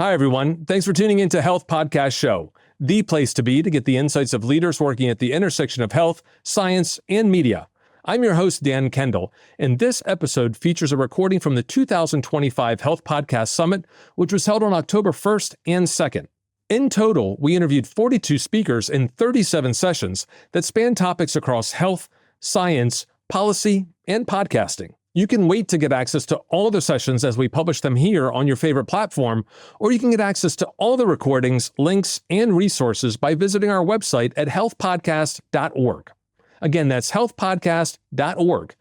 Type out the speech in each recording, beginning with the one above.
Hi, everyone. Thanks for tuning into Health Podcast Show, the place to be to get the insights of leaders working at the intersection of health, science, and media. I'm your host, Dan Kendall, and this episode features a recording from the 2025 Health Podcast Summit, which was held on October 1st and 2nd. In total, we interviewed 42 speakers in 37 sessions that span topics across health, science, policy, and podcasting. You can wait to get access to all the sessions as we publish them here on your favorite platform, or you can get access to all the recordings, links, and resources by visiting our website at healthpodcast.org. Again, that's healthpodcast.org.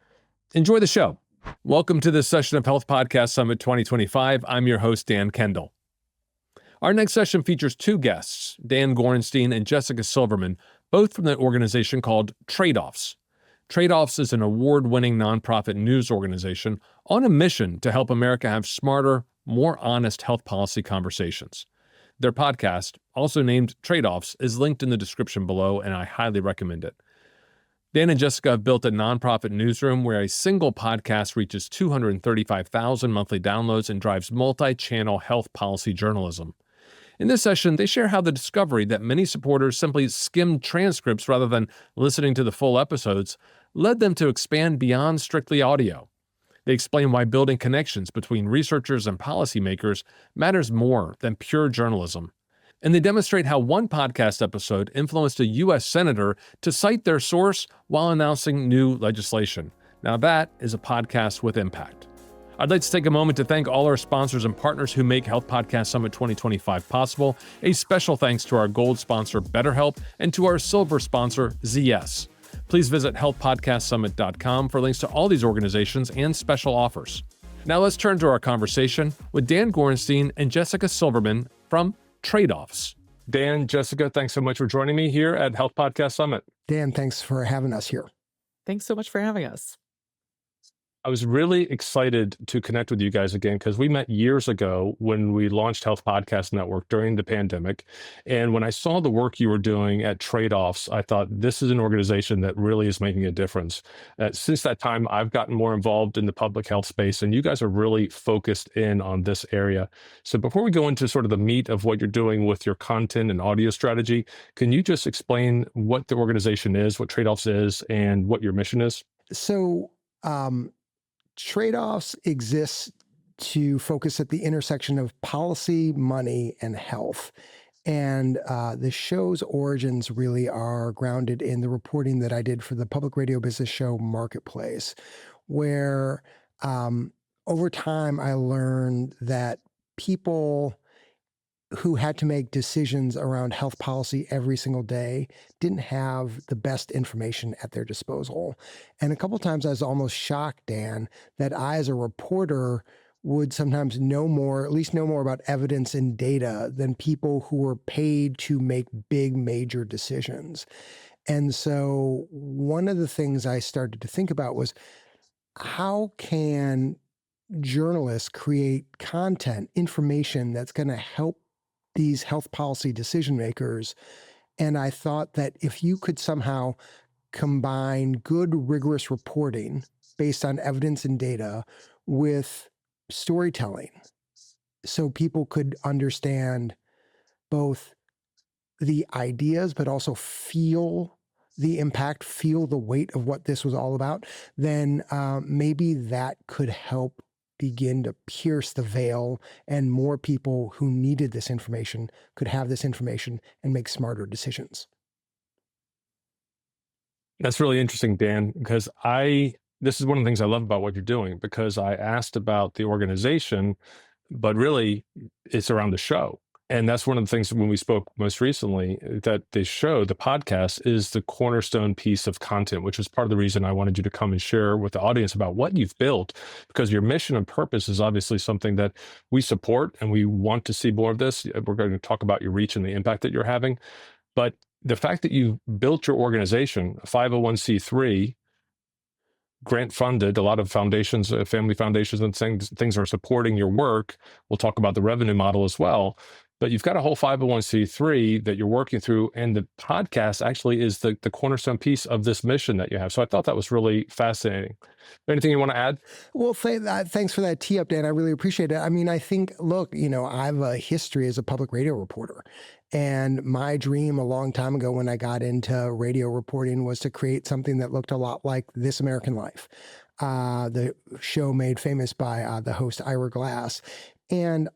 Enjoy the show. Welcome to this session of Health Podcast Summit 2025. I'm your host, Dan Kendall. Our next session features two guests, Dan Gorenstein and Jessica Silverman, both from the organization called Tradeoffs. Tradeoffs is an award-winning nonprofit news organization on a mission to help America have smarter, more honest health policy conversations. Their podcast, also named Tradeoffs, is linked in the description below, and I highly recommend it. Dan and Jessica have built a nonprofit newsroom where a single podcast reaches 235,000 monthly downloads and drives multi-channel health policy journalism. In this session, they share how the discovery that many supporters simply skimmed transcripts rather than listening to the full episodes led them to expand beyond strictly audio. They explain why building connections between researchers and policymakers matters more than pure journalism. And they demonstrate how one podcast episode influenced a U.S. senator to cite their source while announcing new legislation. Now that is a podcast with impact. I'd like to take a moment to thank all our sponsors and partners who make Health Podcast Summit 2025 possible. A special thanks to our gold sponsor, BetterHelp, and to our silver sponsor, ZS. Please visit healthpodcastsummit.com for links to all these organizations and special offers. Now let's turn to our conversation with Dan Gorenstein and Jessica Silverman from Tradeoffs. Dan, Jessica, thanks so much for joining me here at Health Podcast Summit. Dan, thanks for having us here. Thanks so much for having us. I was really excited to connect with you guys again because we met years ago when we launched Health Podcast Network during the pandemic. And when I saw the work you were doing at Tradeoffs, I thought this is an organization that really is making a difference. Since that time, I've gotten more involved in the public health space, and you guys are really focused in on this area. So before we go into sort of the meat of what you're doing with your content and audio strategy, can you just explain what the organization is, what Tradeoffs is, and what your mission is? So, Tradeoffs exists to focus at the intersection of policy, money, and health. And the show's origins really are grounded in the reporting that I did for the public radio business show Marketplace, where over time I learned that people who had to make decisions around health policy every single day didn't have the best information at their disposal. And a couple of times I was almost shocked, Dan, that I as a reporter would sometimes know more, at least know more about evidence and data than people who were paid to make big, major decisions. And so one of the things I started to think about was, how can journalists create content, information that's going to help these health policy decision makers? And I thought that if you could somehow combine good, rigorous reporting based on evidence and data with storytelling, so people could understand both the ideas, but also feel the impact, feel the weight of what this was all about, then maybe that could help begin to pierce the veil, and more people who needed this information could have this information and make smarter decisions. That's really interesting, Dan, because this is one of the things I love about what you're doing, because I asked about the organization, but really it's around the show. And that's one of the things when we spoke most recently, that the show, the podcast, is the cornerstone piece of content, which was part of the reason I wanted you to come and share with the audience about what you've built, because your mission and purpose is obviously something that we support and we want to see more of this. We're going to talk about your reach and the impact that you're having. But the fact that you built your organization, a 501c3, grant funded, a lot of foundations, family foundations and things are supporting your work. We'll talk about the revenue model as well. but you've got a whole 501c3 that you're working through, and the podcast actually is the cornerstone piece of this mission that you have. So I thought that was really fascinating. Anything you want to add? Well, thanks for that tee up, Dan. I really appreciate it. I mean, I think, look, I have a history as a public radio reporter. And my dream a long time ago when I got into radio reporting was to create something that looked a lot like This American Life, the show made famous by the host Ira Glass. And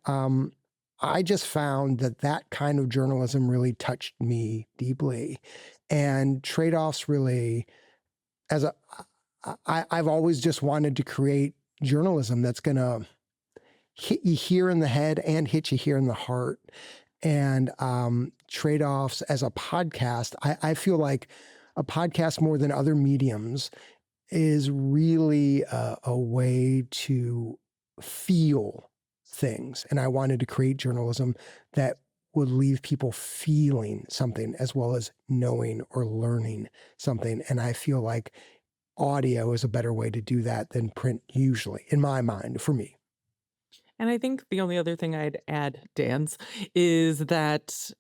I just found that kind of journalism really touched me deeply. And Tradeoffs really, I've always just wanted to create journalism that's going to hit you here in the head and hit you here in the heart. And Tradeoffs as a podcast, I feel like a podcast more than other mediums is really a way to feel things. And I wanted to create journalism that would leave people feeling something as well as knowing or learning something. And I feel like audio is a better way to do that than print usually, in my mind, for me. And I think the only other thing I'd add, Dan's, is that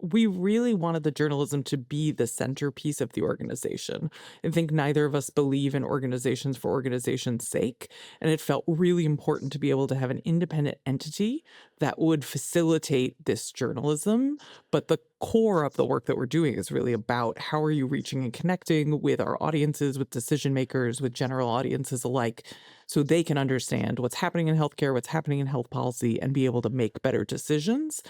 we really wanted the journalism to be the centerpiece of the organization. I think neither of us believe in organizations for organization's sake, and it felt really important to be able to have an independent entity that would facilitate this journalism. But the core of the work that we're doing is really about how are you reaching and connecting with our audiences, with decision makers, with general audiences alike, so they can understand what's happening in healthcare, what's happening in health policy, and be able to make better decisions.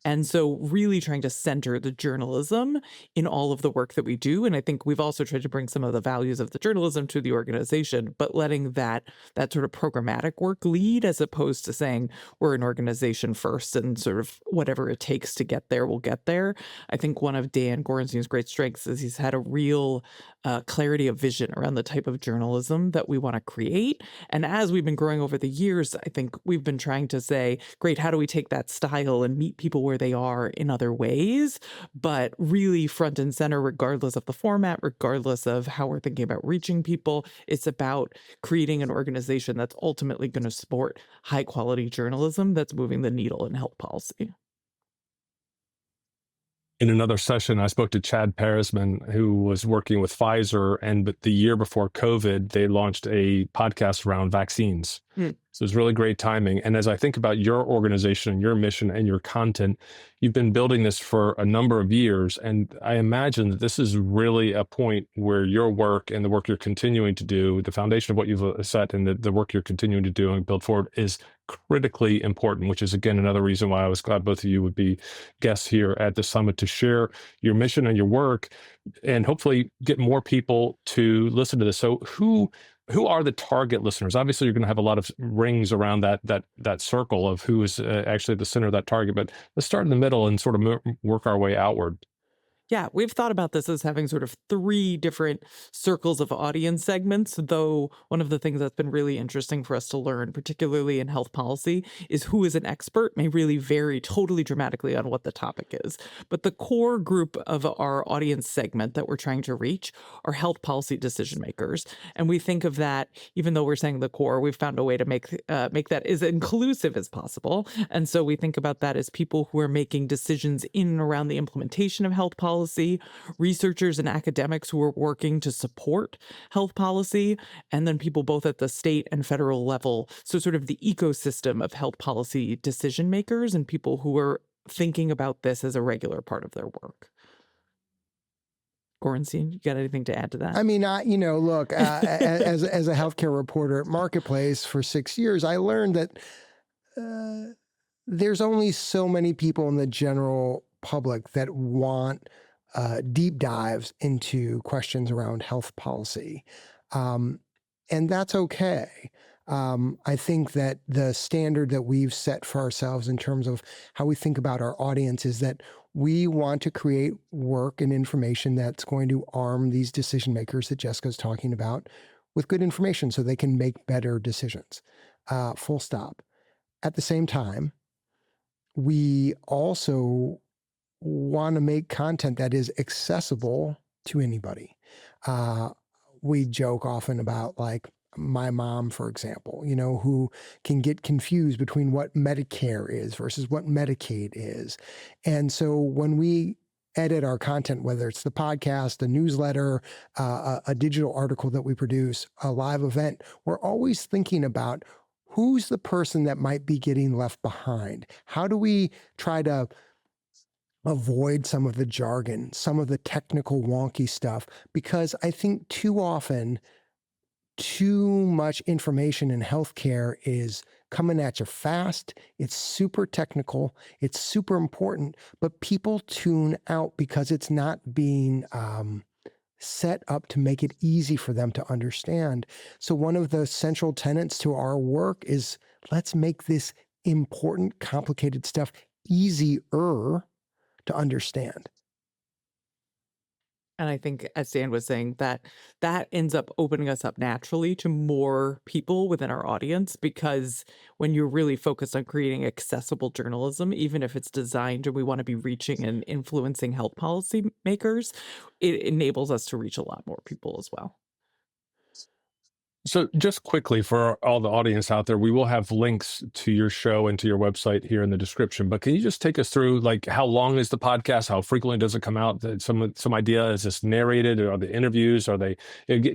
And so really trying to center the journalism in all of the work that we do. And I think we've also tried to bring some of the values of the journalism to the organization, but letting that sort of programmatic work lead, as opposed to saying we're an organization first and sort of whatever it takes to get there, we'll get there. I think one of Dan Gorenstein's great strengths is he's had a real clarity of vision around the type of journalism that we want to create. And as we've been growing over the years, I think we've been trying to say, great, how do we take that style and meet people where they are in other ways, but really front and center, regardless of the format, regardless of how we're thinking about reaching people. It's about creating an organization that's ultimately going to support high quality journalism that's moving the needle in health policy. In another session, I spoke to Chad Peresman, who was working with Pfizer, and the year before COVID, they launched a podcast around vaccines. So it's really great timing. And as I think about your organization, your mission, and your content, you've been building this for a number of years. And I imagine that this is really a point where your work and the work you're continuing to do, the foundation of what you've set and the work you're continuing to do and build forward is critically important, which is, again, another reason why I was glad both of you would be guests here at the summit to share your mission and your work and hopefully get more people to listen to this. So who are the target listeners? Obviously, you're going to have a lot of rings around that circle of who is actually the center of that target, but let's start in the middle and sort of work our way outward. Yeah, we've thought about this as having sort of 3 different circles of audience segments, though one of the things that's been really interesting for us to learn, particularly in health policy, is who is an expert may really vary totally dramatically on what the topic is. But the core group of our audience segment that we're trying to reach are health policy decision makers. And we think of that, even though we're saying the core, we've found a way to make that as inclusive as possible. And so we think about that as people who are making decisions in and around the implementation of health policy, researchers and academics who are working to support health policy, and then people both at the state and federal level. So sort of the ecosystem of health policy decision makers and people who are thinking about this as a regular part of their work. Gorenstein, you got anything to add to that? I mean, look, as a healthcare reporter at Marketplace for 6 years, I learned that there's only so many people in the general public that want deep dives into questions around health policy. And that's okay. I think that the standard that we've set for ourselves in terms of how we think about our audience is that we want to create work and information that's going to arm these decision makers that Jessica's talking about with good information so they can make better decisions. Full stop. At the same time, we also want to make content that is accessible to anybody. We joke often about, like, my mom, for example, who can get confused between what Medicare is versus what Medicaid is. And so when we edit our content, whether it's the podcast, a newsletter, a digital article that we produce, a live event, we're always thinking about who's the person that might be getting left behind. How do we try to avoid some of the jargon, some of the technical wonky stuff? Because I think too often, too much information in healthcare is coming at you fast. It's super technical. It's super important, but people tune out because it's not being set up to make it easy for them to understand. So one of the central tenets to our work is let's make this important, complicated stuff easier to understand. And I think, as Dan was saying, that ends up opening us up naturally to more people within our audience, because when you're really focused on creating accessible journalism, even if it's designed and we want to be reaching and influencing health policy makers, it enables us to reach a lot more people as well. So just quickly for all the audience out there, we will have links to your show and to your website here in the description, but can you just take us through, like, how long is the podcast? How frequently does it come out? Some idea, is this narrated, or are the interviews? Are they,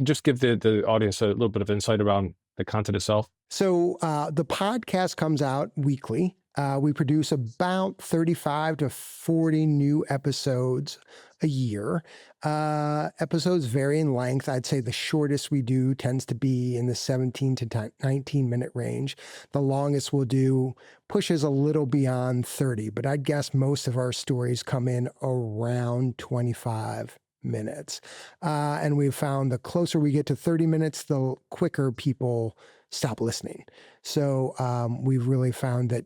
just give the audience a little bit of insight around the content itself? So the podcast comes out weekly. We produce about 35 to 40 new episodes a year. Episodes vary in length. I'd say the shortest we do tends to be in the 17 to 19 minute range. The longest we'll do pushes a little beyond 30, but I'd guess most of our stories come in around 25 minutes. And we've found the closer we get to 30 minutes, the quicker people stop listening. So we've really found that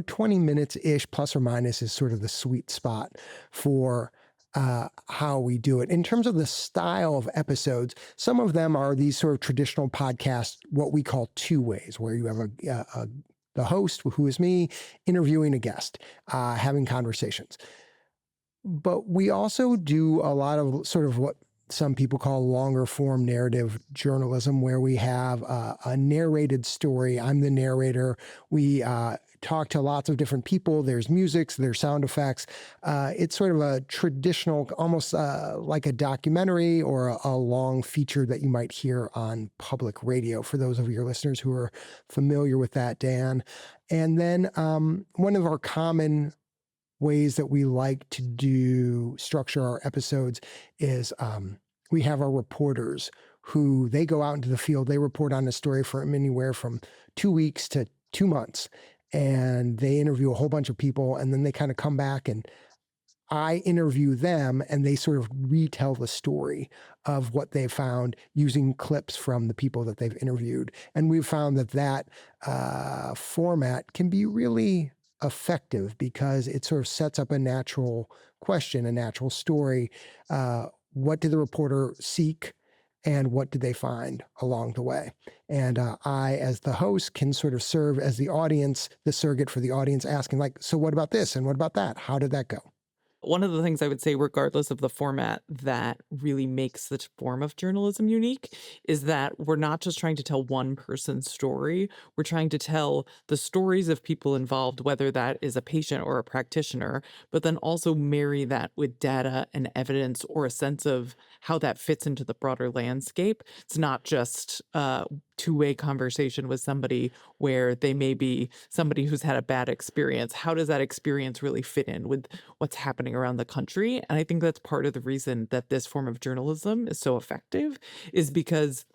20 minutes-ish, plus or minus, is sort of the sweet spot for how we do it. In terms of the style of episodes, some of them are these sort of traditional podcasts, what we call two ways, where you have the host, who is me, interviewing a guest, having conversations. But we also do a lot of sort of what some people call longer form narrative journalism, where we have a narrated story. I'm the narrator. We talk to lots of different people. There's music, there's sound effects. It's sort of a traditional, almost like a documentary or a long feature that you might hear on public radio, for those of your listeners who are familiar with that, Dan. And then one of our common ways that we like to structure our episodes is we have our reporters who they go out into the field. They report on a story for anywhere from 2 weeks to 2 months, and they interview a whole bunch of people, and then they kind of come back and I interview them, and they sort of retell the story of what they found using clips from the people that they've interviewed. And we've found that format can be really effective because it sort of sets up a natural question, a natural story. What did the reporter seek, and what did they find along the way? And I, as the host, can sort of serve as the audience, the surrogate for the audience, asking, like, so what about this and what about that? How did that go? One of the things I would say, regardless of the format, that really makes the form of journalism unique is that we're not just trying to tell one person's story. We're trying to tell the stories of people involved, whether that is a patient or a practitioner, but then also marry that with data and evidence, or a sense of how that fits into the broader landscape. It's not just two-way conversation with somebody where they may be somebody who's had a bad experience. How does that experience really fit in with what's happening around the country? And I think that's part of the reason that this form of journalism is so effective, is because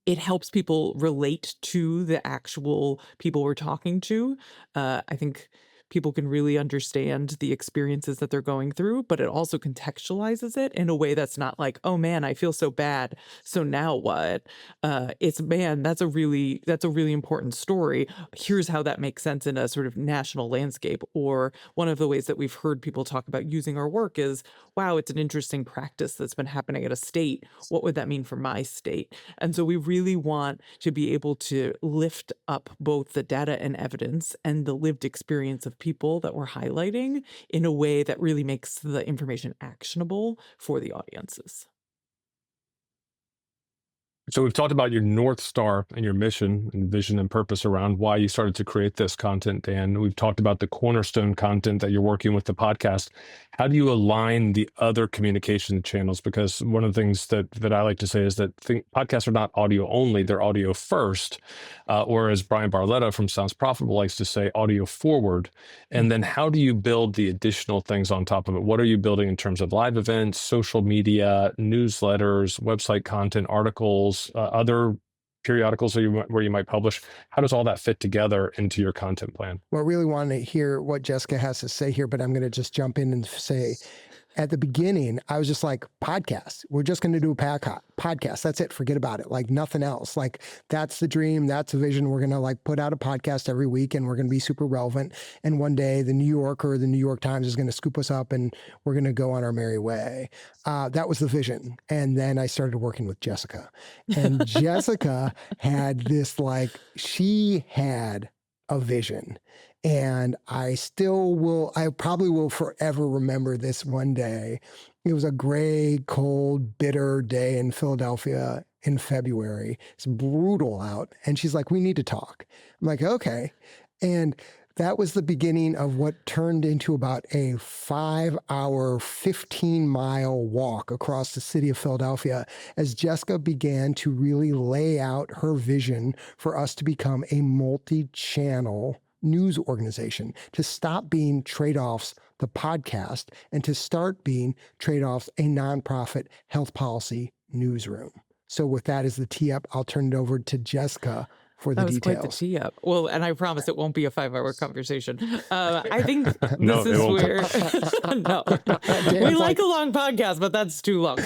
it helps people relate to the actual people we're talking to. I think people can really understand the experiences that they're going through, but it also contextualizes it in a way that's not like, oh man, I feel so bad, so now what? It's, man, that's a really important story. Here's how that makes sense in a sort of national landscape. Or one of the ways that we've heard people talk about using our work is, wow, it's an interesting practice that's been happening at a state. What would that mean for my state? And so we really want to be able to lift up both the data and evidence and the lived experience of people that we're highlighting in a way that really makes the information actionable for the audiences. So we've talked about your North Star and your mission and vision and purpose around why you started to create this content, Dan. We've talked about the cornerstone content that you're working with the podcast. How do you align the other communication channels? Because one of the things that I like to say is that podcasts are not audio only, they're audio first, or as Brian Barletta from Sounds Profitable likes to say, audio forward. And then how do you build the additional things on top of it? What are you building in terms of live events, social media, newsletters, website content, articles, other periodicals where you might publish? How does all that fit together into your content plan? Well, I really want to hear what Jessica has to say here, but I'm going to just jump in and say, at the beginning, I was just like, podcast. We're just going to do a podcast. That's it. Forget about it. Like nothing else. Like that's the dream. That's the vision. We're going to like put out a podcast every week and we're going to be super relevant. And one day the New Yorker or the New York Times is going to scoop us up and we're going to go on our merry way. That was the vision. And then I started working with Jessica. And Jessica had this, like, she had a vision. And I probably will forever remember this one day. It was a gray, cold, bitter day in Philadelphia in February. It's brutal out. And she's like, we need to talk. I'm like, okay. And that was the beginning of what turned into about a 5-hour, 15-mile walk across the city of Philadelphia as Jessica began to really lay out her vision for us to become a multi-channel news organization, to stop being Tradeoffs, the podcast, and to start being Tradeoffs, a nonprofit health policy newsroom. So with that as the tee up, I'll turn it over to Jessica for the details. Quite the tee up. Well, and I promise it won't be a 5-hour conversation. I think No, this is it won't. where no, we like a long podcast, but that's too long.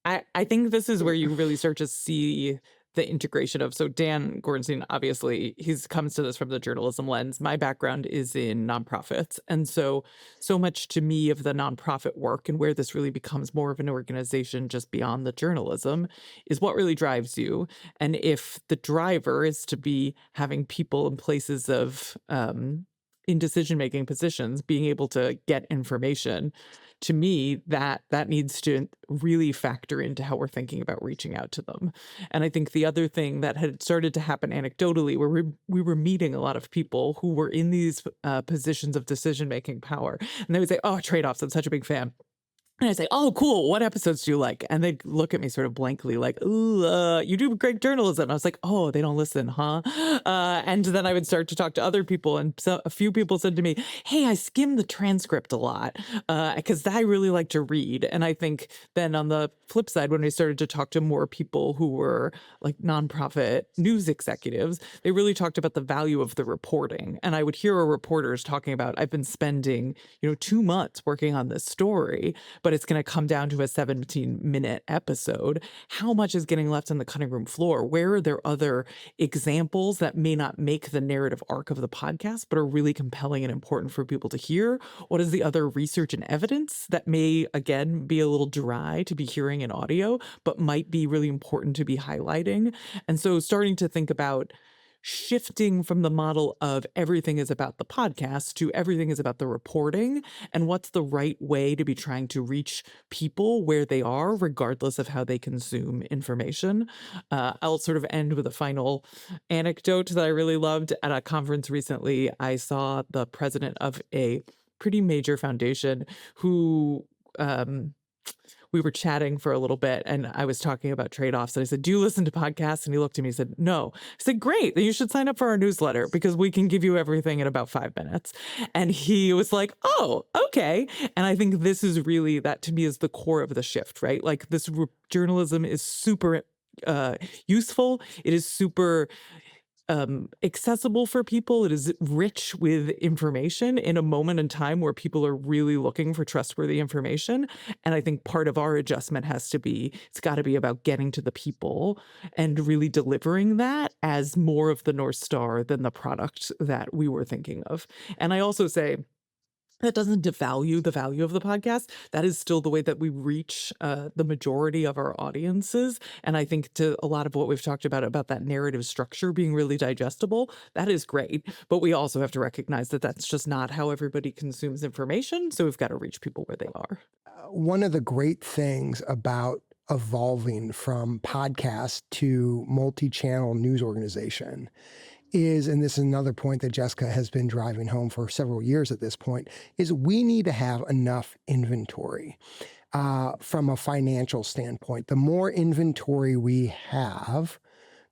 I think this is where you really start to see the integration of, so Dan Gorenstein, obviously, comes to this from the journalism lens. My background is in nonprofits. And so much to me of the nonprofit work and where this really becomes more of an organization just beyond the journalism is what really drives you. And if the driver is to be having people in places of, in decision-making positions, being able to get information, to me, that needs to really factor into how we're thinking about reaching out to them. And I think the other thing that had started to happen anecdotally, where we were meeting a lot of people who were in these positions of decision-making power, and they would say, oh, Tradeoffs, I'm such a big fan. And I say, oh, cool. What episodes do you like? And they look at me sort of blankly like, ooh, you do great journalism. And I was like, oh, they don't listen, huh? And then I would start to talk to other people. And so a few people said to me, hey, I skim the transcript a lot because I really like to read. And I think then on the flip side, when I started to talk to more people who were like nonprofit news executives, they really talked about the value of the reporting. And I would hear reporters talking about, I've been spending, 2 months working on this story, but it's going to come down to a 17-minute episode. How much is getting left on the cutting room floor? Where are there other examples that may not make the narrative arc of the podcast, but are really compelling and important for people to hear? What is the other research and evidence that may, again, be a little dry to be hearing in audio, but might be really important to be highlighting? And so starting to think about shifting from the model of everything is about the podcast to everything is about the reporting and what's the right way to be trying to reach people where they are, regardless of how they consume information. I'll sort of end with a final anecdote that I really loved. At a conference recently, I saw the president of a pretty major foundation who we were chatting for a little bit and I was talking about Tradeoffs and I said, do you listen to podcasts? And he looked at me and said, no. I said, great, then you should sign up for our newsletter because we can give you everything in about 5 minutes. And he was like, oh, okay. And I think this is really, that to me is the core of the shift, right? Like this journalism is super useful. It is super accessible for people. It is rich with information in a moment in time where people are really looking for trustworthy information. And I think part of our adjustment has to be, it's got to be about getting to the people and really delivering that as more of the North Star than the product that we were thinking of. And I also say, that doesn't devalue the value of the podcast. That is still the way that we reach the majority of our audiences. And I think to a lot of what we've talked about that narrative structure being really digestible, that is great. But we also have to recognize that that's just not how everybody consumes information. So we've got to reach people where they are. One of the great things about evolving from podcast to multi-channel news organization is, and this is another point that Jessica has been driving home for several years at this point, is we need to have enough inventory from a financial standpoint. The more inventory we have,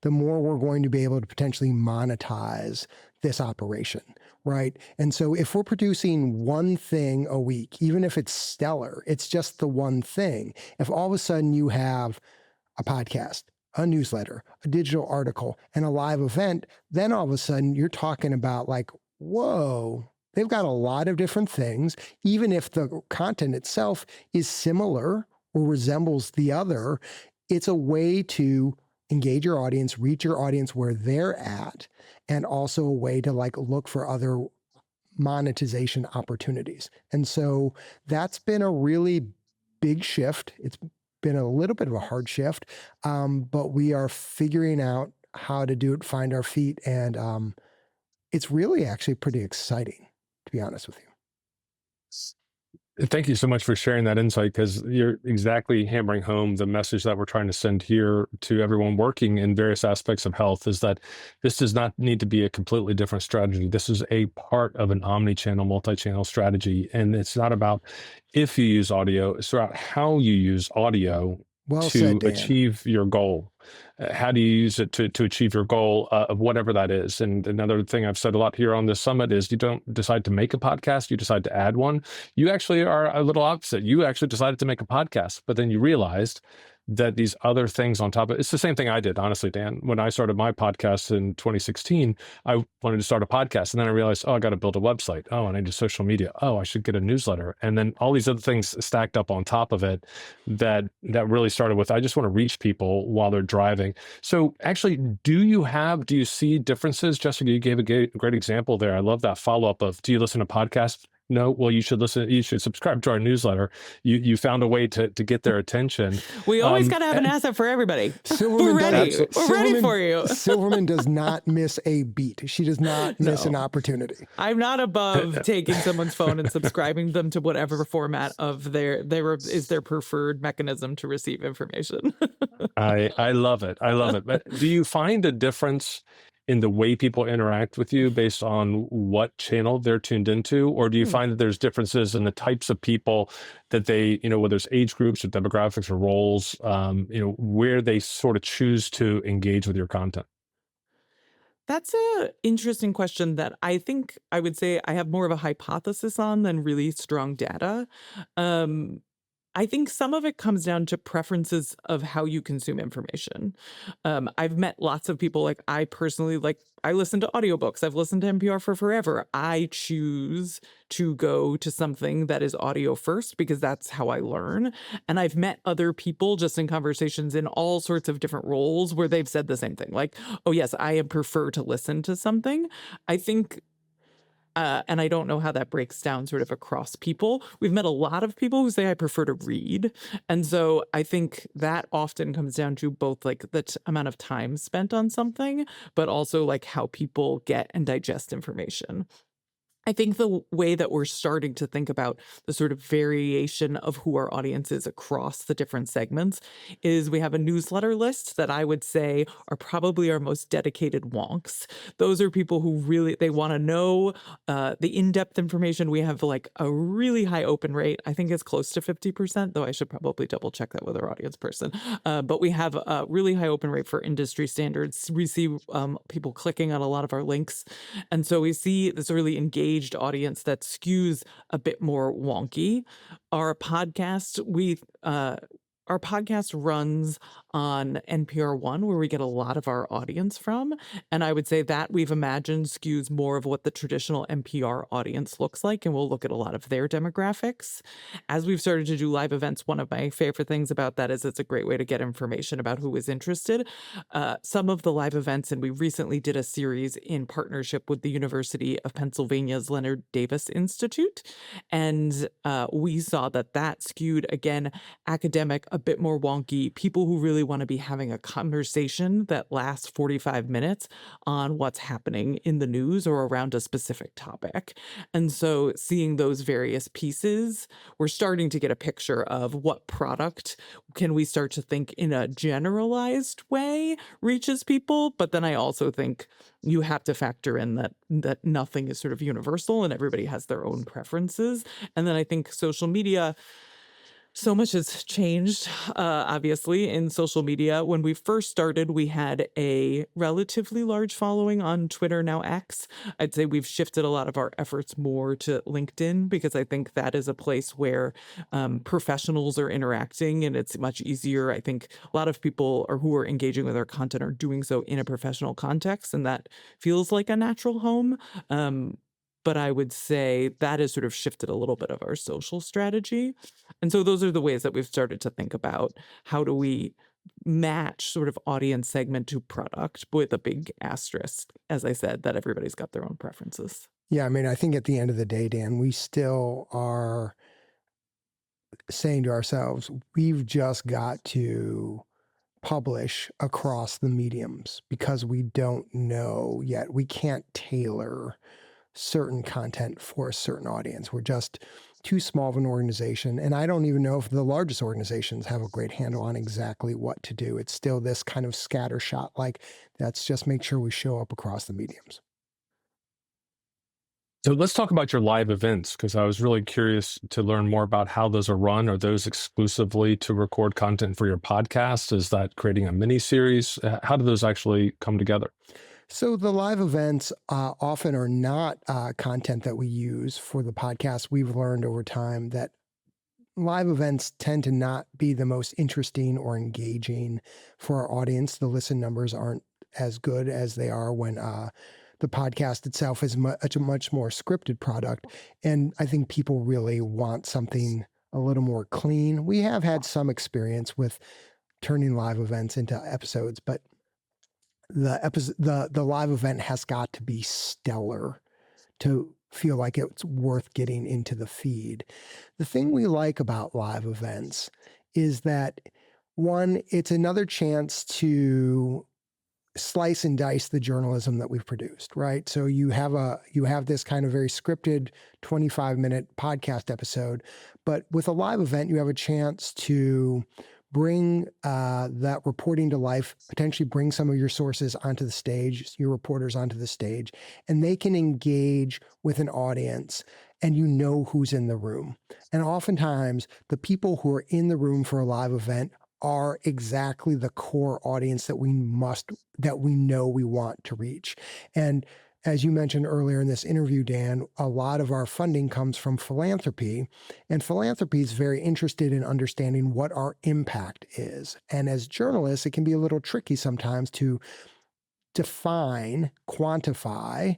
the more we're going to be able to potentially monetize this operation, right? And so if we're producing one thing a week, even if it's stellar, it's just the one thing. If all of a sudden you have a podcast, a newsletter, a digital article, and a live event, then all of a sudden you're talking about like, whoa, they've got a lot of different things. Even if the content itself is similar or resembles the other, it's a way to engage your audience, reach your audience where they're at, and also a way to like look for other monetization opportunities. And so that's been a really big shift. It's been a little bit of a hard shift, but we are figuring out how to do it, find our feet, and it's really actually pretty exciting, to be honest with you. Thank you so much for sharing that insight, because you're exactly hammering home the message that we're trying to send here to everyone working in various aspects of health, is that this does not need to be a completely different strategy. This is a part of an omni-channel, multi-channel strategy. And it's not about if you use audio, it's about how you use audio Well to said, Dan. achieve your goal. How do you use it to achieve your goal of whatever that is? And another thing I've said a lot here on this summit is you don't decide to make a podcast, you decide to add one. You actually are a little opposite. You actually decided to make a podcast, but then you realized that these other things on top of it's the same thing I did, honestly, Dan. When I started my podcast in 2016, I wanted to start a podcast. And then I realized, I got to build a website. I need social media. I should get a newsletter. And then all these other things stacked up on top of it that really started with, I just want to reach people while they're driving. So actually, do you see differences? Jessica, you gave a great example there. I love that follow-up of, do you listen to podcasts? No, well, you should subscribe to our newsletter. You found a way to get their attention. We always got to have an asset for everybody. We're ready. We're ready for you. Silverman does not miss a beat. She does not miss an opportunity. I'm not above taking someone's phone and subscribing them to whatever format of their preferred mechanism to receive information. I love it. I love it. But do you find a difference in the way people interact with you based on what channel they're tuned into? Or do you find that there's differences in the types of people that they, whether it's age groups or demographics or roles, where they sort of choose to engage with your content? That's an interesting question that I think I would say I have more of a hypothesis on than really strong data. I think some of it comes down to preferences of how you consume information. I've met lots of people, like I personally, I listen to audiobooks. I've listened to NPR for forever. I choose to go to something that is audio first because that's how I learn. And I've met other people just in conversations in all sorts of different roles where they've said the same thing. Like, oh yes, I prefer to listen to something. I think and I don't know how that breaks down sort of across people. We've met a lot of people who say I prefer to read. And so I think that often comes down to both like the amount of time spent on something, but also like how people get and digest information. I think the way that we're starting to think about the sort of variation of who our audience is across the different segments is we have a newsletter list that I would say are probably our most dedicated wonks. Those are people who really, they want to know the in-depth information. We have like a really high open rate. I think it's close to 50%, though I should probably double check that with our audience person. But we have a really high open rate for industry standards. We see people clicking on a lot of our links. And so we see this really engaged audience that skews a bit more wonky. Our podcast runs on NPR ONE, where we get a lot of our audience from. And I would say that we've imagined skews more of what the traditional NPR audience looks like, and we'll look at a lot of their demographics. As we've started to do live events, one of my favorite things about that is it's a great way to get information about who is interested. Some of the live events, and we recently did a series in partnership with the University of Pennsylvania's Leonard Davis Institute. And we saw that skewed, again, academic, a bit more wonky, people who really want to be having a conversation that lasts 45 minutes on what's happening in the news or around a specific topic. And so seeing those various pieces, we're starting to get a picture of what product can we start to think in a generalized way reaches people. But then I also think you have to factor in that nothing is sort of universal and everybody has their own preferences. And then I think social media, so much has changed, obviously, in social media. When we first started, we had a relatively large following on Twitter, now X. I'd say we've shifted a lot of our efforts more to LinkedIn because I think that is a place where professionals are interacting and it's much easier. I think a lot of people who are engaging with our content are doing so in a professional context, and that feels like a natural home. But I would say that has sort of shifted a little bit of our social strategy. And so those are the ways that we've started to think about how do we match sort of audience segment to product with a big asterisk, as I said, that everybody's got their own preferences. Yeah, I mean, I think at the end of the day, Dan, we still are saying to ourselves, we've just got to publish across the mediums because we don't know yet. We can't tailor certain content for a certain audience. We're just too small of an organization. And I don't even know if the largest organizations have a great handle on exactly what to do. It's still this kind of scattershot, like let's just make sure we show up across the mediums. So let's talk about your live events, because I was really curious to learn more about how those are run. Are those exclusively to record content for your podcast? Is that creating a mini series? How do those actually come together? So the live events often are not content that we use for the podcast. We've learned over time that live events tend to not be the most interesting or engaging for our audience. The listen numbers aren't as good as they are when the podcast itself is a much more scripted product. And I think people really want something a little more clean. We have had some experience with turning live events into episodes, but the live event has got to be stellar to feel like it's worth getting into the feed. The thing we like about live events is that, one, it's another chance to slice and dice the journalism that we've produced, right? So you have this kind of very scripted 25-minute podcast episode, but with a live event, you have a chance to bring that reporting to life, potentially bring some of your sources onto the stage, your reporters onto the stage, and they can engage with an audience and you know who's in the room. And oftentimes the people who are in the room for a live event are exactly the core audience that we know we want to reach. And as you mentioned earlier in this interview, Dan, a lot of our funding comes from philanthropy, and philanthropy is very interested in understanding what our impact is. And as journalists, it can be a little tricky sometimes to define, quantify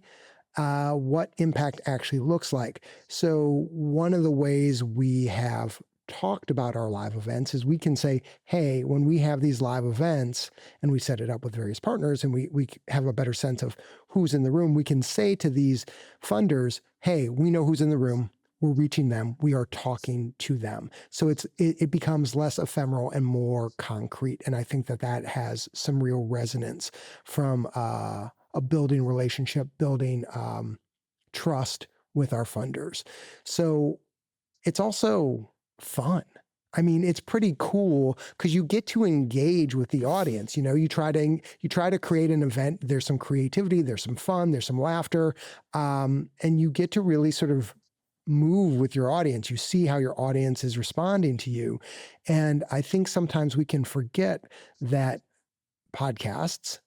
what impact actually looks like. So one of the ways we have talked about our live events is we can say, hey, when we have these live events and we set it up with various partners and we have a better sense of who's in the room, we can say to these funders, hey, we know who's in the room. We're reaching them. We are talking to them. So it becomes less ephemeral and more concrete. And I think that has some real resonance from a building relationship, building trust with our funders. So it's also fun. I mean, it's pretty cool because you get to engage with the audience. You know, you try to create an event. There's some creativity, there's some fun, there's some laughter, and you get to really sort of move with your audience. You see how your audience is responding to you. And I think sometimes we can forget that podcasts,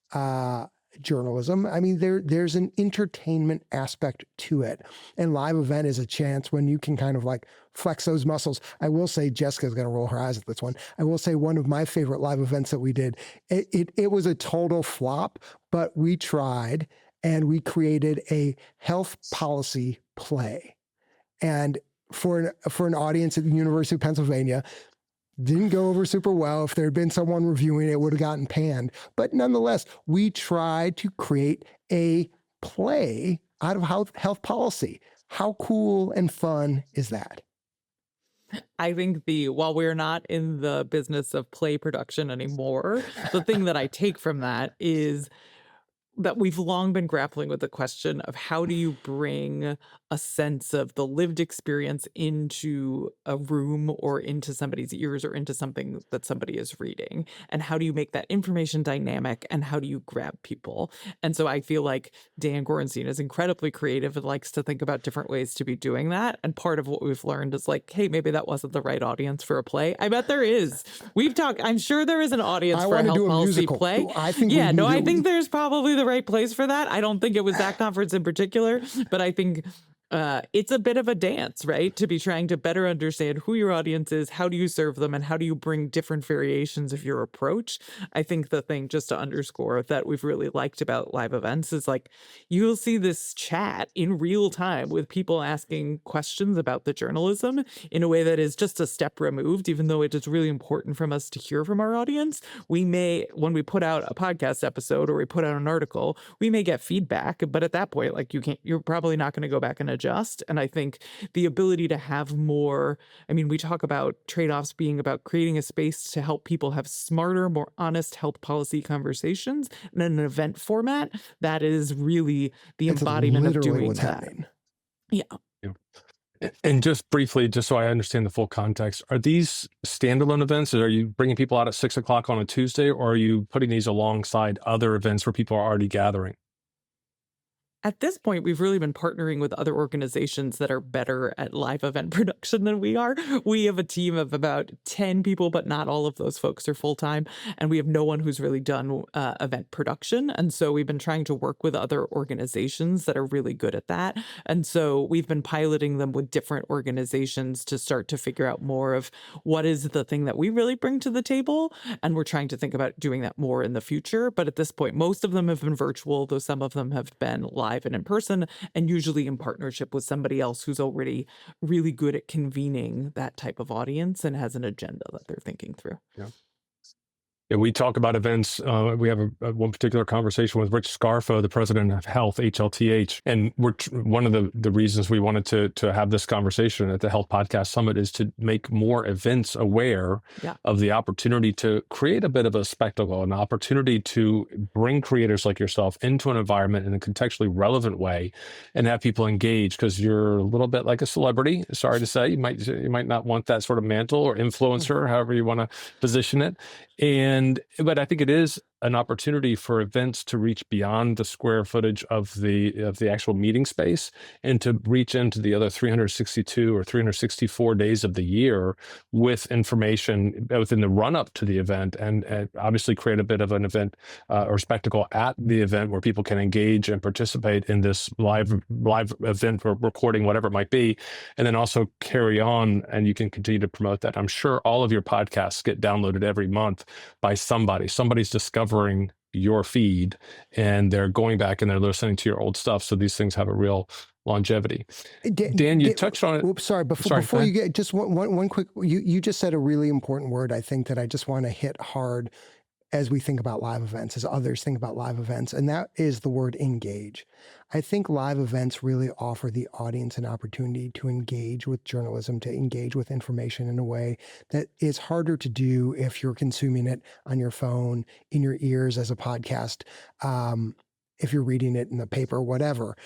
journalism, I mean, there's an entertainment aspect to it. And live event is a chance when you can kind of like flex those muscles. I will say, Jessica's going to roll her eyes at this one. I will say one of my favorite live events that we did, it was a total flop, but we tried and we created a health policy play. And for an audience at the University of Pennsylvania, didn't go over super well. If there had been someone reviewing it, it would have gotten panned. But nonetheless, we tried to create a play out of health policy. How cool and fun is that? I think while we're not in the business of play production anymore, the thing that I take from that is that we've long been grappling with the question of how do you bring a sense of the lived experience into a room or into somebody's ears or into something that somebody is reading? And how do you make that information dynamic and how do you grab people? And so I feel like Dan Gorenstein is incredibly creative and likes to think about different ways to be doing that. And part of what we've learned is like, hey, maybe that wasn't the right audience for a play. I bet there is. I'm sure there is an audience I for a want to health do a policy musical. play. I think Yeah, we no, need I to- think there's probably the right place for that. I don't think it was that conference in particular, but I think it's a bit of a dance, right? To be trying to better understand who your audience is, how do you serve them, and how do you bring different variations of your approach. I think the thing, just to underscore, that we've really liked about live events is like you'll see this chat in real time with people asking questions about the journalism in a way that is just a step removed, even though it is really important from us to hear from our audience. We may, when we put out a podcast episode or we put out an article, we may get feedback, but at that point, like you're probably not going to go back and adjust. And I think the ability to have more, I mean, we talk about trade-offs being about creating a space to help people have smarter, more honest health policy conversations in an event format. That is really the It's embodiment of literally doing what's that. happening. Yeah. And just briefly, just so I understand the full context, are these standalone events? Or are you bringing people out at 6 o'clock on a Tuesday, or are you putting these alongside other events where people are already gathering? At this point, we've really been partnering with other organizations that are better at live event production than we are. We have a team of about 10 people, but not all of those folks are full-time. And we have no one who's really done event production. And so we've been trying to work with other organizations that are really good at that. And so we've been piloting them with different organizations to start to figure out more of what is the thing that we really bring to the table. And we're trying to think about doing that more in the future. But at this point, most of them have been virtual, though some of them have been live and in person, and usually in partnership with somebody else who's already really good at convening that type of audience and has an agenda that they're thinking through. Yeah, we talk about events. We have one particular conversation with Rich Scarfo, the president of Health, HLTH. And one of the reasons we wanted to have this conversation at the Health Podcast Summit is to make more events aware of the opportunity to create a bit of a spectacle, an opportunity to bring creators like yourself into an environment in a contextually relevant way and have people engage, because you're a little bit like a celebrity. Sorry to say, you might not want that sort of mantle or influencer, however you want to position it. But I think it is an opportunity for events to reach beyond the square footage of the actual meeting space and to reach into the other 362 or 364 days of the year with information within the run up to the event, and obviously create a bit of an event or spectacle at the event where people can engage and participate in this live event or recording, whatever it might be, and then also carry on, and you can continue to promote that. I'm sure all of your podcasts get downloaded every month by somebody's discovering your feed, and they're going back and they're listening to your old stuff. So these things have a real longevity. Dan, you touched on it. Oops, sorry. Before you get just one quick, you just said a really important word, I think, that I just want to hit hard as we think about live events, as others think about live events, and that is the word engage. I think live events really offer the audience an opportunity to engage with journalism, to engage with information in a way that is harder to do if you're consuming it on your phone, in your ears as a podcast, if you're reading it in the paper, whatever.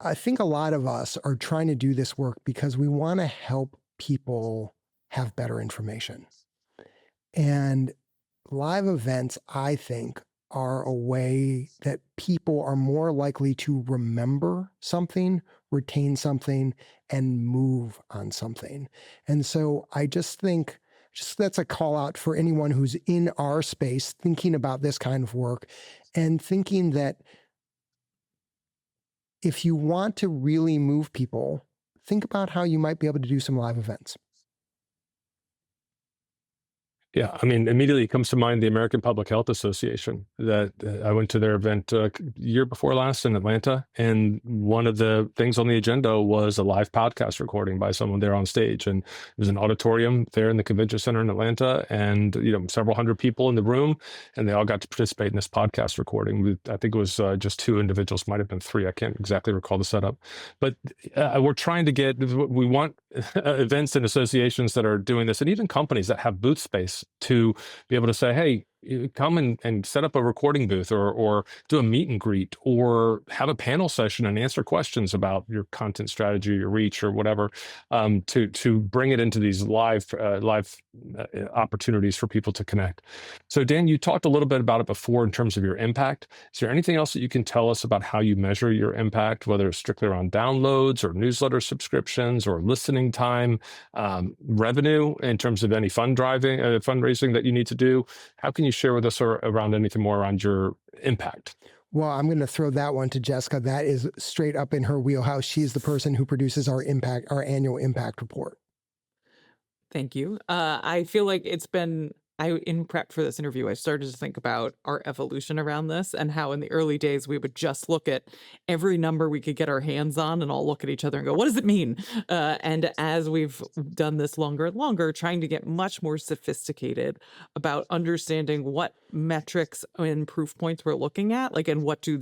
I think a lot of us are trying to do this work because we want to help people have better information. And live events, I think, are a way that people are more likely to remember something, retain something, and move on something. And so I just think that's a call out for anyone who's in our space thinking about this kind of work and thinking that if you want to really move people, think about how you might be able to do some live events. Yeah, I mean, immediately comes to mind the American Public Health Association. That I went to their event year before last in Atlanta, and one of the things on the agenda was a live podcast recording by someone there on stage, and it was an auditorium there in the convention center in Atlanta, and several hundred people in the room, and they all got to participate in this podcast recording. I think it was just two individuals, might have been three. I can't exactly recall the setup, but we're trying to we want events and associations that are doing this, and even companies that have booth space to be able to say, hey, come and set up a recording booth or do a meet and greet or have a panel session and answer questions about your content strategy, your reach or whatever, to bring it into these live opportunities for people to connect. So Dan, you talked a little bit about it before in terms of your impact. Is there anything else that you can tell us about how you measure your impact, whether it's strictly around downloads or newsletter subscriptions or listening time, revenue in terms of any fundraising that you need to do? How can you share with us around anything more around your impact? Well, I'm going to throw that one to Jessica. That is straight up in her wheelhouse. She's the person who produces our annual impact report. Thank you. I feel like in prep for this interview, I started to think about our evolution around this and how in the early days we would just look at every number we could get our hands on and all look at each other and go, what does it mean? And as we've done this longer and longer, trying to get much more sophisticated about understanding what metrics and proof points we're looking at, and what are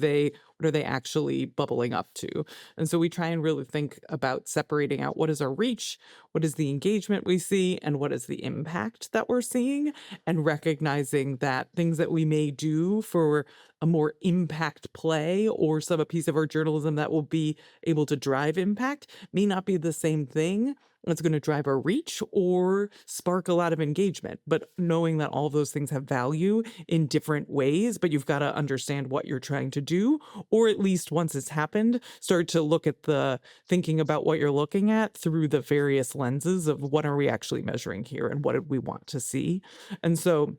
they actually bubbling up to? And so we try and really think about separating out what is our reach, what is the engagement we see, and what is the impact that we're seeing, and recognizing that things that we may do for a more impact play or a piece of our journalism that will be able to drive impact may not be the same thing that's going to drive our reach or spark a lot of engagement. But knowing that all those things have value in different ways, but you've got to understand what you're trying to do, or at least once it's happened, start to look at thinking about what you're looking at through the various lenses of what are we actually measuring here and what do we want to see. And so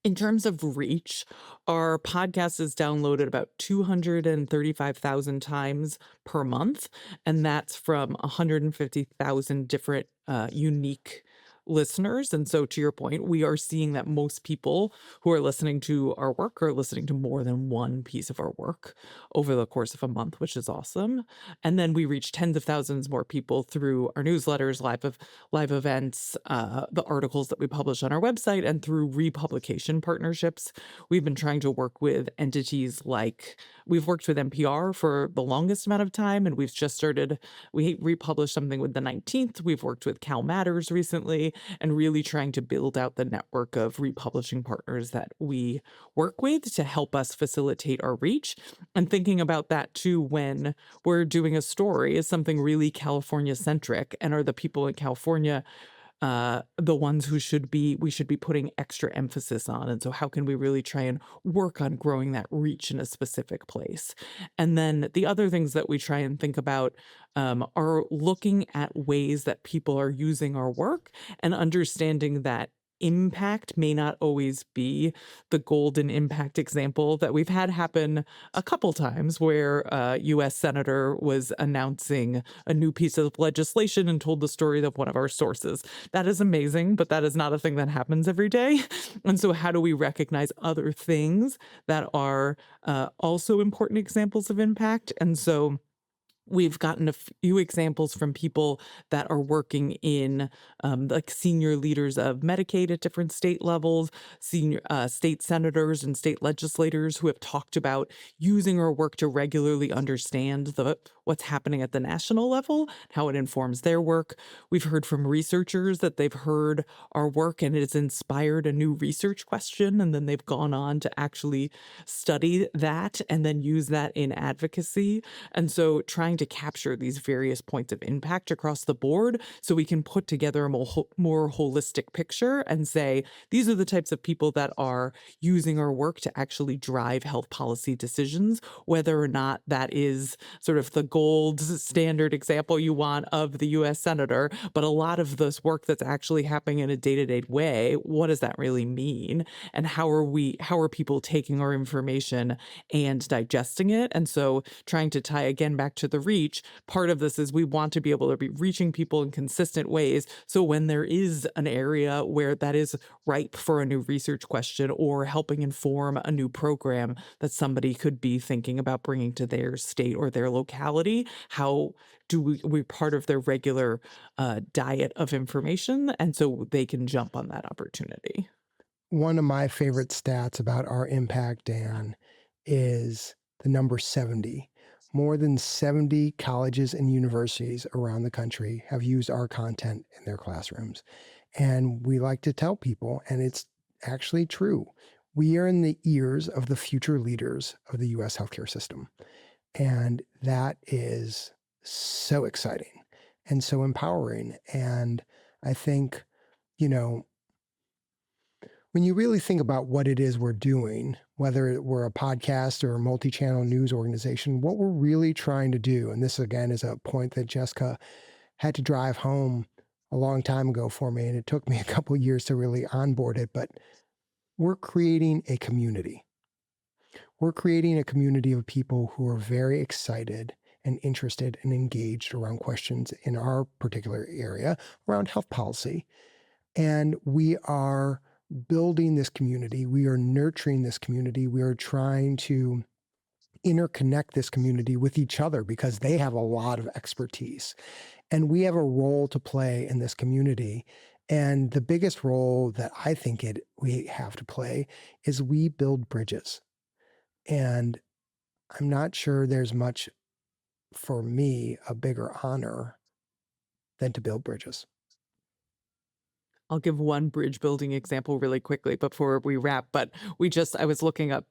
in terms of reach, our podcast is downloaded about 235,000 times per month, and that's from 150,000 different unique listeners. And so to your point, we are seeing that most people who are listening to our work are listening to more than one piece of our work over the course of a month, which is awesome. And then we reach tens of thousands more people through our newsletters, live events, the articles that we publish on our website, and through republication partnerships. We've been trying to work with entities we've worked with NPR for the longest amount of time, and we republished something with the 19th. We've worked with Cal Matters recently, and really trying to build out the network of republishing partners that we work with to help us facilitate our reach. And thinking about that too when we're doing a story is something really California centric, and are the people in California the ones we should be putting extra emphasis on. And so how can we really try and work on growing that reach in a specific place? And then the other things that we try and think about are looking at ways that people are using our work and understanding that impact may not always be the golden impact example that we've had happen a couple times, where a U.S. senator was announcing a new piece of legislation and told the story of one of our sources. That is amazing, but that is not a thing that happens every day. And so how do we recognize other things that are also important examples of impact? And so we've gotten a few examples from people that are working in senior leaders of Medicaid at different state levels, senior state senators and state legislators who have talked about using our work to regularly understand what's happening at the national level, how it informs their work. We've heard from researchers that they've heard our work and it's inspired a new research question, and then they've gone on to actually study that and then use that in advocacy. And so trying to capture these various points of impact across the board so we can put together a more holistic picture and say, these are the types of people that are using our work to actually drive health policy decisions, whether or not that is sort of the gold standard example you want of the US senator, but a lot of this work that's actually happening in a day-to-day way, what does that really mean? And how are people taking our information and digesting it? And so trying to tie again back to the reach, part of this is we want to be able to be reaching people in consistent ways. So when there is an area where that is ripe for a new research question or helping inform a new program that somebody could be thinking about bringing to their state or their locality, how do we part of their regular diet of information, and so they can jump on that opportunity. One of my favorite stats about our impact, Dan, is the number 70. More than 70 colleges and universities around the country have used our content in their classrooms. And we like to tell people, and it's actually true, we are in the ears of the future leaders of the U.S. healthcare system. And that is so exciting and so empowering. And I think, you know, when you really think about what it is we're doing, whether we're a podcast or a multi-channel news organization, what we're really trying to do, and this again is a point that Jessica had to drive home a long time ago for me, and it took me a couple of years to really onboard it, but we're creating a community. We're creating a community of people who are very excited and interested and engaged around questions in our particular area around health policy. And we are building this community. We are nurturing this community. We are trying to interconnect this community with each other because they have a lot of expertise. And we have a role to play in this community. And the biggest role that I think we have to play is we build bridges. And I'm not sure there's much, for me, a bigger honor than to build bridges. I'll give one bridge building example really quickly before we wrap, but I was looking up,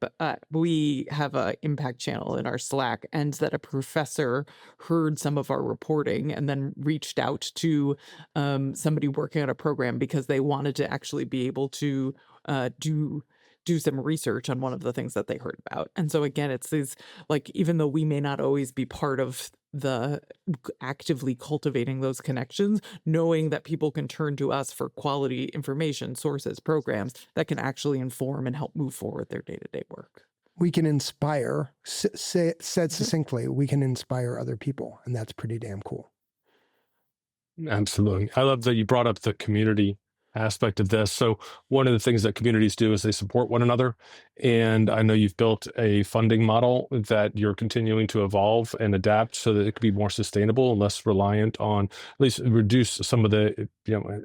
we have an impact channel in our Slack, and that a professor heard some of our reporting and then reached out to somebody working on a program because they wanted to actually be able to do some research on one of the things that they heard about. And so again, it's these, like, even though we may not always be part of the actively cultivating those connections, knowing that people can turn to us for quality information, sources, programs that can actually inform and help move forward their day-to-day work. We can inspire, said succinctly, we can inspire other people, and that's pretty damn cool. Absolutely. I love that you brought up the community aspect of this. So one of the things that communities do is they support one another. And I know you've built a funding model that you're continuing to evolve and adapt so that it can be more sustainable and less reliant on, at least reduce some of the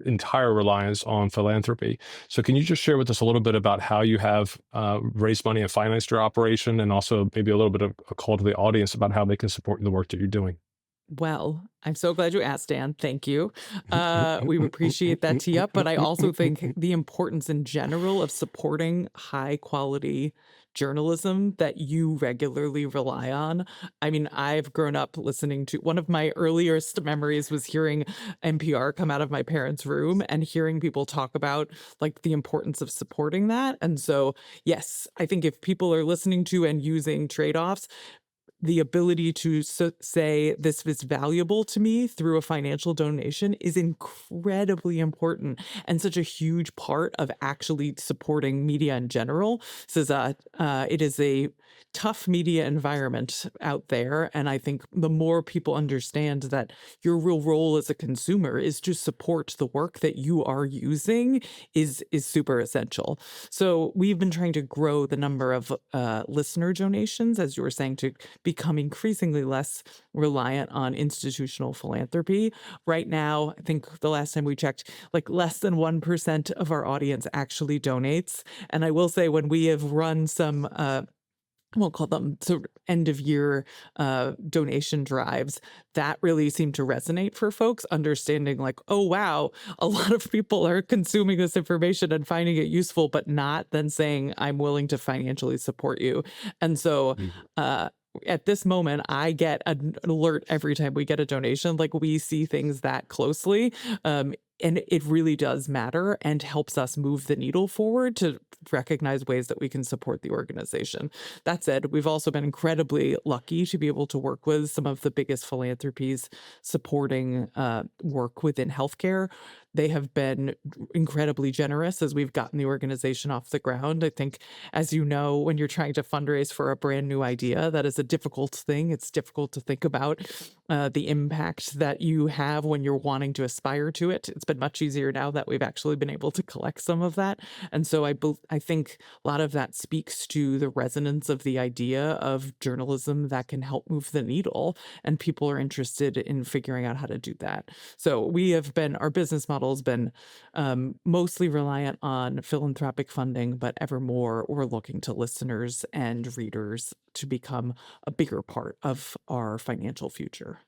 entire reliance on philanthropy. So can you just share with us a little bit about how you have raised money and financed your operation, and also maybe a little bit of a call to the audience about how they can support the work that you're doing? Well, I'm so glad you asked, Dan. Thank you. We appreciate that tee up, but I also think the importance in general of supporting high quality journalism that you regularly rely on. I mean, I've grown up listening to, one of my earliest memories was hearing NPR come out of my parents' room and hearing people talk about like the importance of supporting that. And so, yes, I think if people are listening to and using Tradeoffs, the ability to say this is valuable to me through a financial donation is incredibly important and such a huge part of actually supporting media in general. It is a tough media environment out there, and I think the more people understand that your real role as a consumer is to support the work that you are using is super essential. So we've been trying to grow the number of listener donations, as you were saying, to become increasingly less reliant on institutional philanthropy. Right now, I think the last time we checked, like less than 1% of our audience actually donates. And I will say, when we have run some I won't call them sort of end of year donation drives, that really seemed to resonate for folks, understanding like, oh, wow, a lot of people are consuming this information and finding it useful, but not then saying, I'm willing to financially support you. And so at this moment, I get an alert every time we get a donation. Like, we see things that closely. And it really does matter and helps us move the needle forward to recognize ways that we can support the organization. That said, we've also been incredibly lucky to be able to work with some of the biggest philanthropies supporting work within healthcare. They have been incredibly generous as we've gotten the organization off the ground. I think, as you know, when you're trying to fundraise for a brand new idea, that is a difficult thing. It's difficult to think about the impact that you have when you're wanting to aspire to it. It's been much easier now that we've actually been able to collect some of that. And so I think a lot of that speaks to the resonance of the idea of journalism that can help move the needle, and people are interested in figuring out how to do that. So our business model has been mostly reliant on philanthropic funding, but ever more we're looking to listeners and readers to become a bigger part of our financial future.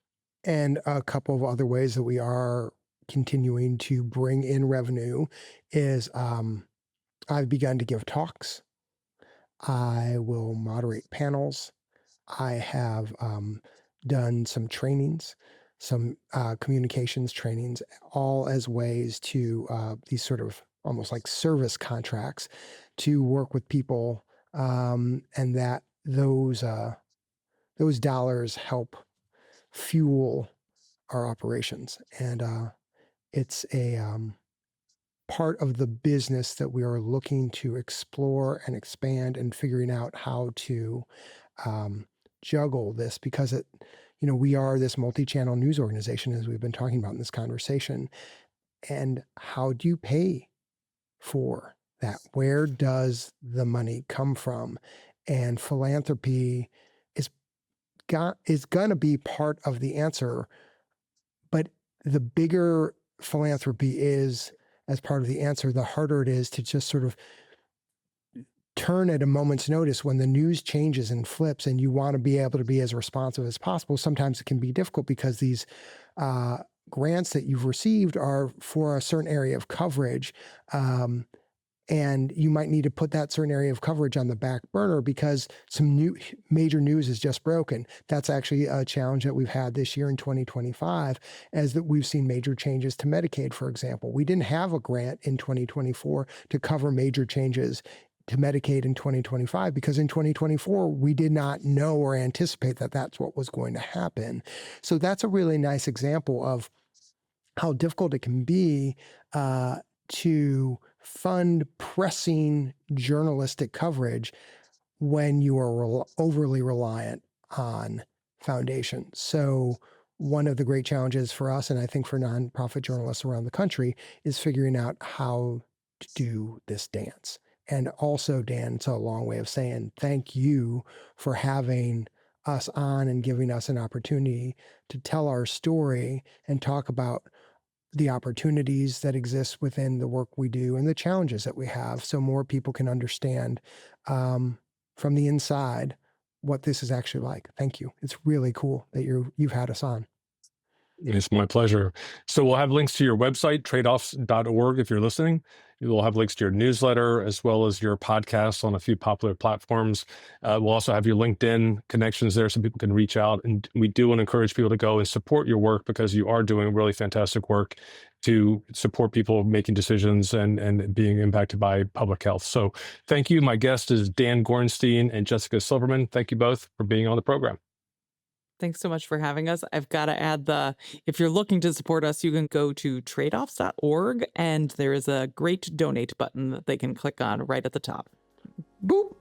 And a couple of other ways that we are continuing to bring in revenue is I've begun to give talks. I will moderate panels. I have done some trainings, some communications trainings, all as ways to these sort of almost like service contracts to work with people, and that those dollars help fuel our operations. And it's a part of the business that we are looking to explore and expand and figuring out how to juggle this, because we are this multi-channel news organization, as we've been talking about in this conversation. And how do you pay for that? Where does the money come from? And philanthropy is going to be part of the answer, but the bigger philanthropy is as part of the answer, the harder it is to just sort of turn at a moment's notice when the news changes and flips, and you want to be able to be as responsive as possible. Sometimes it can be difficult because these grants that you've received are for a certain area of coverage. And you might need to put that certain area of coverage on the back burner because some new major news is just broken. That's actually a challenge that we've had this year in 2025, as that we've seen major changes to Medicaid, for example. We didn't have a grant in 2024 to cover major changes to Medicaid in 2025 because in 2024, we did not know or anticipate that that's what was going to happen. So that's a really nice example of how difficult it can be to fund pressing journalistic coverage when you are overly reliant on foundation. So one of the great challenges for us, and I think for nonprofit journalists around the country, is figuring out how to do this dance. And also, Dan, it's a long way of saying thank you for having us on and giving us an opportunity to tell our story and talk about the opportunities that exist within the work we do and the challenges that we have, so more people can understand from the inside what this is actually like. Thank you. It's really cool that you've had us on. It's my pleasure. So we'll have links to your website, tradeoffs.org, if you're listening. We'll have links to your newsletter as well as your podcast on a few popular platforms. We'll also have your LinkedIn connections there so people can reach out. And we do want to encourage people to go and support your work because you are doing really fantastic work to support people making decisions and being impacted by public health. So thank you. My guest is Dan Gorenstein and Jessica Silverman. Thank you both for being on the program. Thanks so much for having us. I've got to add if you're looking to support us, you can go to tradeoffs.org and there is a great donate button that they can click on right at the top. Boop.